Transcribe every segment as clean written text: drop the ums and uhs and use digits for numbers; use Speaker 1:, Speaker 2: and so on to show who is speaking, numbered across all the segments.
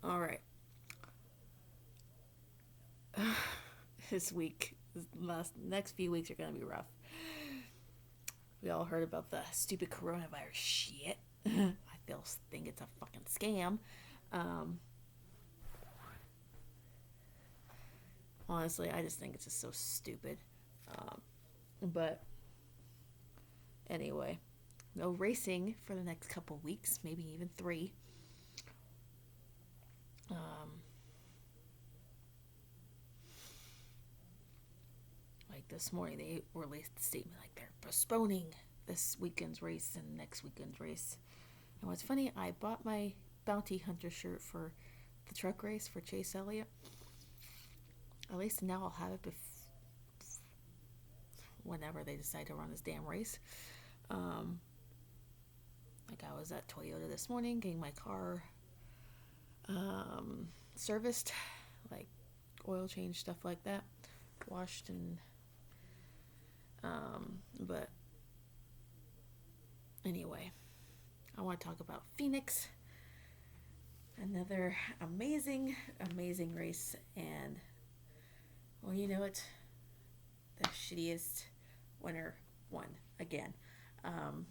Speaker 1: All right. This week, next few weeks are gonna be rough. We all heard about the stupid coronavirus shit. I still think it's a fucking scam. Um, Honestly, I just think it's just so stupid. Um, but anyway, no racing for the next couple weeks, maybe even 3. Um, like this morning, they released a statement like they're postponing this weekend's race and next weekend's race. And what's funny, I bought my Bounty Hunter shirt for the truck race for Chase Elliott. At least now I'll have it whenever they decide to run this damn race. Um, like I was at Toyota this morning getting my car serviced, like oil change, stuff like that, washed and but anyway, I want to talk about Phoenix. Another amazing race, and well, you know it, the shittiest winner won again. Um,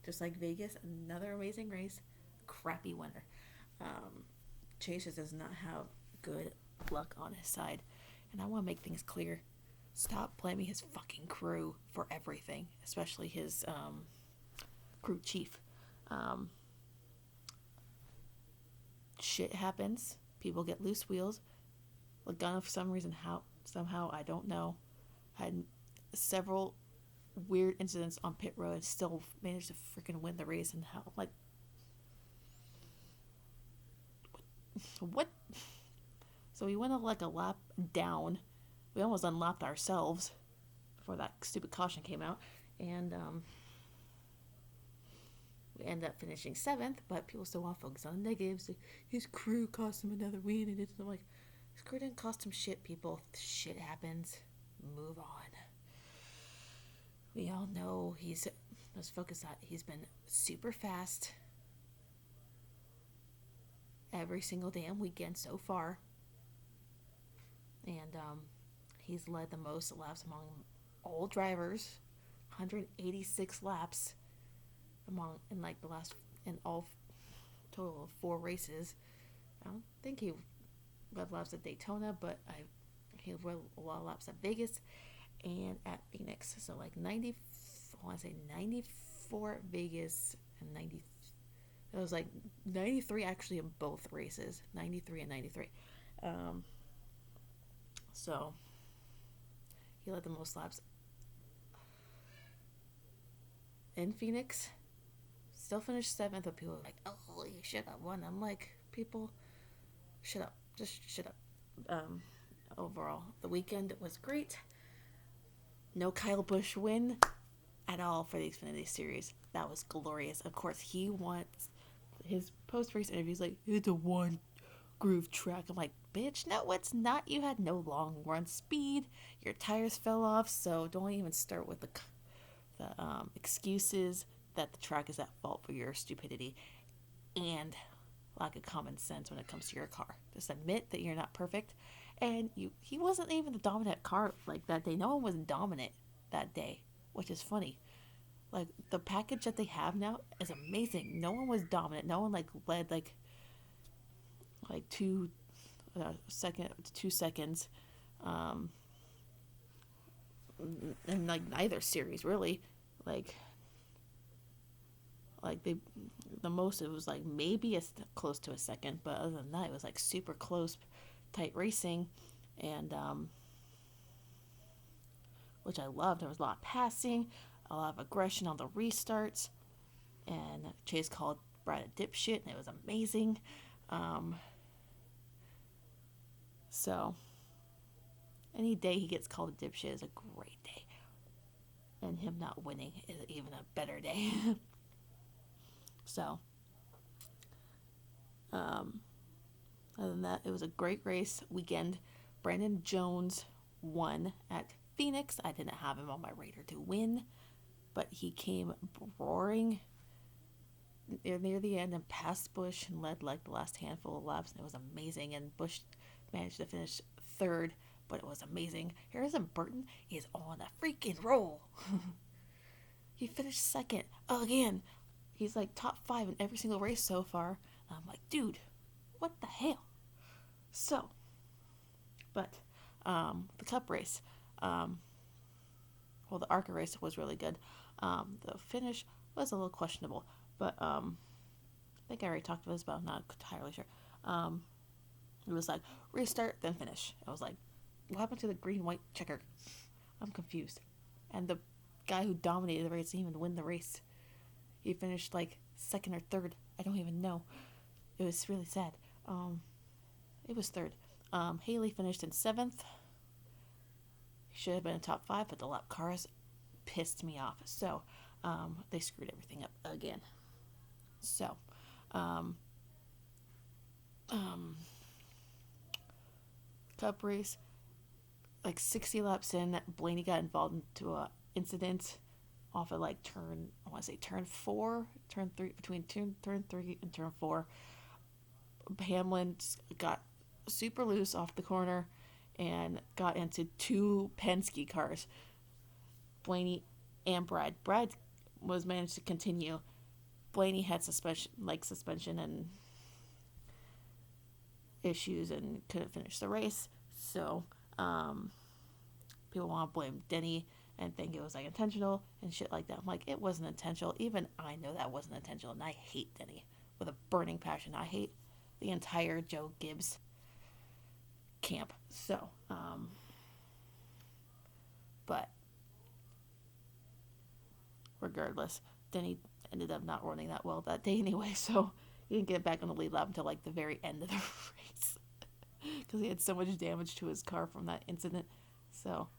Speaker 1: just like Vegas, another amazing race, crappy winner. Um, Chase does not have good luck on his side, and I want to make things clear. Stop blaming his fucking crew for everything, especially his crew chief. Um, Shit happens. People get loose wheels. Laguna, for some reason, somehow, I don't know, had several weird incidents on pit road and still managed to freaking win the race. And how, like, what? So we went like a lap down. We almost unlapped ourselves before that stupid caution came out. And we ended up finishing 7th, but people still want to focus on the negatives. Like, his crew cost him another win, and I'm like, his crew didn't cost him shit, people. Shit happens. Move on. We all know let's focus on, he's been super fast every single damn weekend so far. And he's led the most laps among all drivers, 186 laps among in like the last in all total of 4 races. I don't think he led laps at Daytona, but he led a lot of laps at Vegas and at Phoenix. So like 90, I want to say 94 Vegas and 90. It was like 93 actually in both races, 93 and 93. Um, so he led the most laps in Phoenix. Still finished 7th, but people are like, "Oh, you should have won." I'm like, people, shut up, just shut up. Overall, the weekend was great. No Kyle Busch win at all for the Xfinity Series. That was glorious. Of course, he wants his post race interviews like, it's a one groove track. I'm like, bitch, no, it's not. You had no long run speed. Your tires fell off, so don't even start with the excuses that the track is at fault for your stupidity and lack of common sense when it comes to your car. Just admit that you're not perfect. And he wasn't even the dominant car like that day. No one was dominant that day, which is funny. Like the package that they have now is amazing. No one was dominant. No one like led like 2 seconds, um, in like neither series really. Like they the most it was like maybe close to a second, but other than that it was like super close, tight racing, and which I loved. There was a lot of passing, a lot of aggression on the restarts, and Chase called Brad a dipshit, and it was amazing. Um, so any day he gets called a dipshit is a great day, and him not winning is even a better day. So, other than that, it was a great race weekend. Brandon Jones won at Phoenix. I didn't have him on my radar to win, but he came roaring near the end and passed Bush and led like the last handful of laps, and it was amazing. And Bush managed to finish third, but it was amazing. Harrison Burton is on a freaking roll. He finished second again. He's like top 5 in every single race so far. I'm like, dude, what the hell? So, but the Cup race, the ARCA race was really good. The finish was a little questionable, but I think I already talked about this, but I'm not entirely sure. It was like restart, then finish. I was like, what happened to the green-white checker? I'm confused. And the guy who dominated the race didn't even win the race. He finished like second or third. I don't even know. It was really sad. It was third. Haley finished in 7th. He should have been in top 5, but the lap cars pissed me off. So they screwed everything up again. So Cup race, like 60 laps in, Blaney got involved into a incident off of like turn 4, turn 3, between turn 3 and turn 4. Hamlin got super loose off the corner and got into 2 Penske cars, Blaney and Brad. Brad was managed to continue. Blaney had suspension and issues and couldn't finish the race. So people want to blame Denny and think it was like intentional and shit like that. I'm like, it wasn't intentional. Even I know that wasn't intentional, and I hate Denny with a burning passion. I hate the entire Joe Gibbs camp. So, but regardless, Denny ended up not running that well that day anyway, so he didn't get back on the lead lap until like the very end of the race because he had so much damage to his car from that incident. So,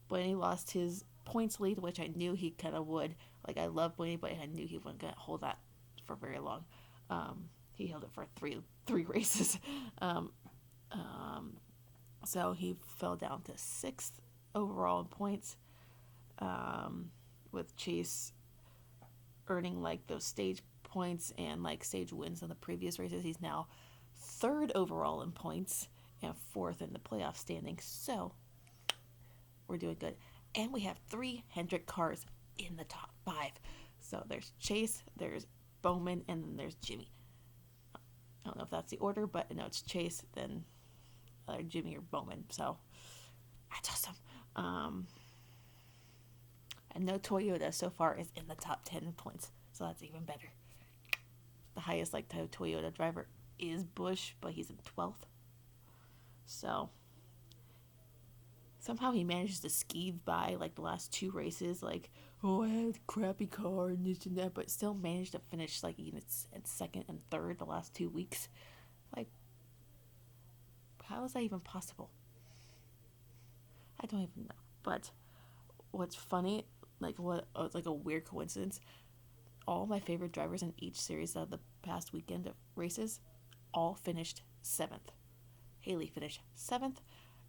Speaker 1: Blaney lost his points lead, which I knew he kind of would. Like, I love Blaney, but I knew he wasn't going to hold that for very long. He held it for three races. So he fell down to 6th overall in points, with Chase earning like those stage points and like stage wins in the previous races. He's now 3rd overall in points and 4th in the playoff standings. So we're doing good. And we have 3 Hendrick cars in the top 5. So there's Chase, there's Bowman, and then there's Jimmy. I don't know if that's the order, but no, it's Chase, then Jimmy or Bowman. So that's awesome. And no Toyota so far is in the top 10 in points. So that's even better. The highest like Toyota driver is Bush, but he's in 12th. So somehow he manages to skeeve by like the last 2 races, like, oh, I had a crappy car and this and that, but still managed to finish like even in 2nd and 3rd the last 2 weeks. Like, how is that even possible? I don't even know. But what's funny, like a weird coincidence, all my favorite drivers in each series of the past weekend of races all finished 7th. Haley finished 7th.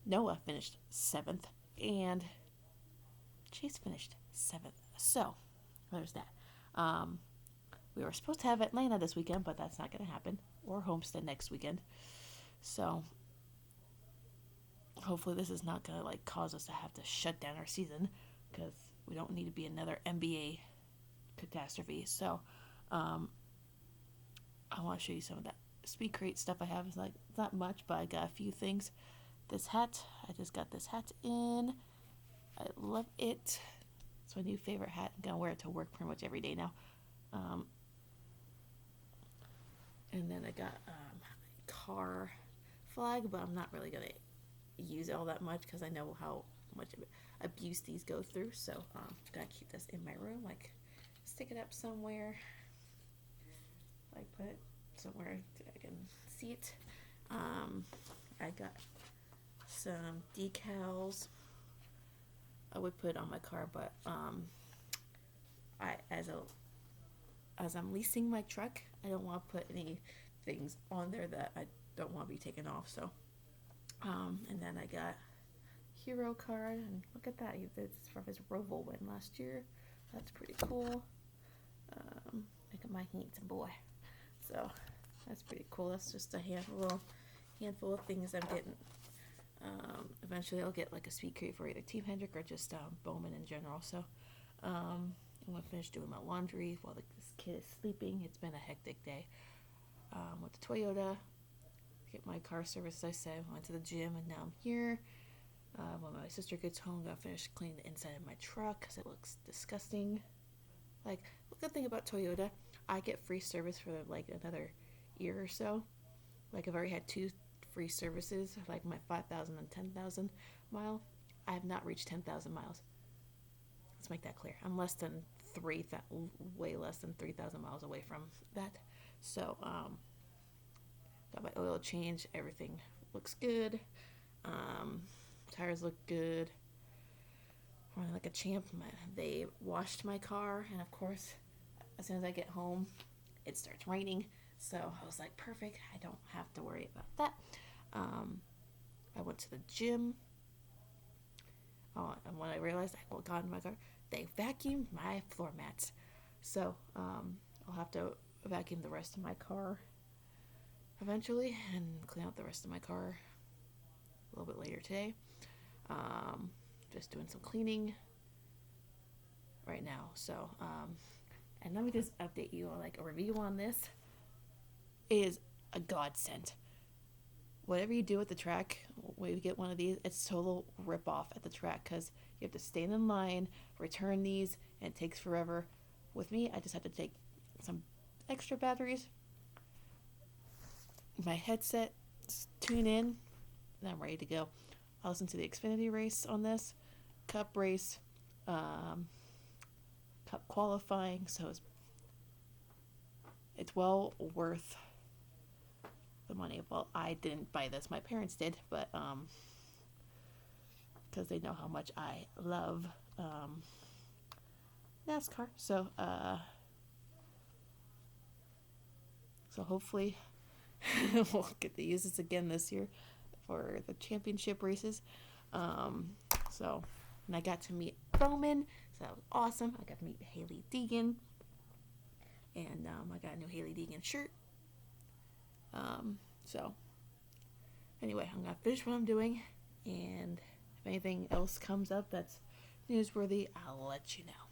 Speaker 1: Noah finished 7th, and Chase finished 7th. So, there's that. We were supposed to have Atlanta this weekend, but that's not going to happen, or Homestead next weekend. So, hopefully this is not going to like cause us to have to shut down our season, because we don't need to be another NBA catastrophe. So, I want to show you some of that Speed Crate stuff I have. It's like not much, but I got a few things. This hat, I just got this hat in. I love it. It's my new favorite hat. I'm gonna wear it to work pretty much every day now. And then I got a car flag, but I'm not really gonna use it all that much because I know how much abuse these go through. So I'm gonna keep this in my room, like stick it up somewhere, like put it somewhere I can see it. I got some decals. I would put it on my car, but as I'm leasing my truck, I don't want to put any things on there that I don't want to be taken off. So, and then I got Hero card, and look at that. It's from his Roval win last year. That's pretty cool. Look at my handsome boy. So that's pretty cool. That's just a handful of things I'm getting. Eventually I'll get like a sweet crate for either Team Hendrick or just Bowman in general. So I'm gonna finish doing my laundry while this kid is sleeping. It's been a hectic day. Went to Toyota, get my car service, as I said. Went to the gym, and now I'm here. When my sister gets home, I'm gonna finish cleaning the inside of my truck because it looks disgusting. Like, the good thing about Toyota, I get free service for like another year or so. Like, I've already had 2 free services, like my 5,000 and 10,000 mile. I have not reached 10,000 miles. Let's make that clear. I'm way less than 3,000 miles away from that. So, got my oil change. Everything looks good. Tires look good. Running like a champ. They washed my car, and of course, as soon as I get home, it starts raining. So I was like, perfect. I don't have to worry about that. I went to the gym. Oh, and when I realized I got in my car, they vacuumed my floor mats. So I'll have to vacuum the rest of my car eventually and clean out the rest of my car a little bit later today. Just doing some cleaning right now. So, and let me just update you on like a review on this. It is a godsend. Whatever you do at the track, when you get one of these, it's total rip off at the track because you have to stand in line, return these, and it takes forever. With me, I just had to take some extra batteries, my headset, tune in, and I'm ready to go. I'll listen to the Xfinity race on this, Cup race, Cup qualifying, so it's well worth the money. Well, I didn't buy this, my parents did, but because they know how much I love NASCAR. So hopefully we'll get to use this again this year for the championship races. And I got to meet Bowman, so that was awesome. I got to meet Haley Deegan, and I got a new Haley Deegan shirt. So anyway, I'm gonna finish what I'm doing, and if anything else comes up that's newsworthy, I'll let you know.